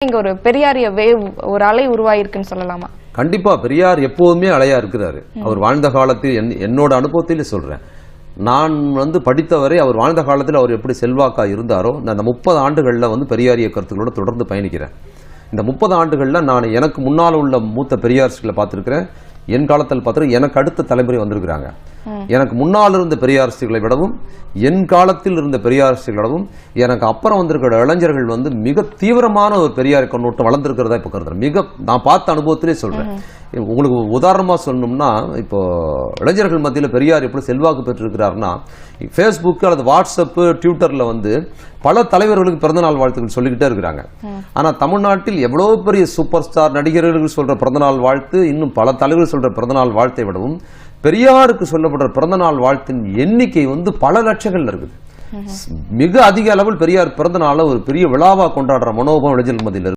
இங்க ஒரு பெரியாரிய வேவ் ஒரு அலை உருவாயிருக்குன்னு சொல்லலாமா? கண்டிப்பா பெரியார் எப்போதுமே அலையா இருக்கிறாரு. அவர் வாழ்ந்த காலத்தில் என்னோட அனுபவத்திலே சொல்றேன். நான் படித்தவரை அவர் வாழ்ந்த காலத்தில் அவர் எப்படி செல்வாக்கா இருந்தாரோ அந்த 30 ஆண்டுகள்ல பெரியாரிய கருத்துக்களோட தொடர்ந்து பயணிக்கிறேன். இந்த 30 ஆண்டுகள்ல நான் எனக்கு முன்னால் உள்ள மூத்த பெரியார்களை பார்த்திருக்கிறேன். என் காலத்தில் பார்த்து எனக்கு அடுத்த தலைமுறை வந்திருக்கிறாங்க. எனக்கு முன்னால் இருந்த பெரியாரிஸ்டுகளை விடவும் என் காலத்தில் இருந்த பெரியாரிஸ்டுகளை விடவும் எனக்கு அப்புறம் வந்திருக்கிற இளைஞர்கள் மிக தீவிரமான ஒரு பெரியார் கண்ணோட்டம் வளர்ந்துருக்கிறதா இப்போ கருதுறேன். மிக நான் பார்த்த அனுபவத்திலே சொல்றேன். உங்களுக்கு உதாரணமா சொல்லணும்னா, இப்போ இளைஞர்கள் மத்தியில் பெரியார் எப்படி செல்வாக்கு பெற்றிருக்கிறார்னா, ஃபேஸ்புக் அல்லது வாட்ஸ்அப் ட்விட்டர்ல பல தலைவர்களுக்கு பிறந்தநாள் வாழ்த்துக்கள் சொல்லிக்கிட்டே இருக்கிறாங்க. ஆனா தமிழ்நாட்டில் எவ்வளவு பெரிய சூப்பர் ஸ்டார் நடிகர்கள் சொல்ற பிறந்தநாள் வாழ்த்து, இன்னும் பல தலைவர்கள் சொல்ற பிறந்தநாள் வாழ்த்தை விடவும் பெரியாருக்கு சொல்லப்படுற பிறந்தநாள் வாழ்த்தின் எண்ணிக்கை பல லட்சங்கள் இருக்குது. மிக அதிக அளவில் பெரியார் பிறந்த நாளை ஒரு பெரிய விழாவா கொண்டாடுற மனோபாவம் இளைஞர்கள் மத்தியில் இருக்கு.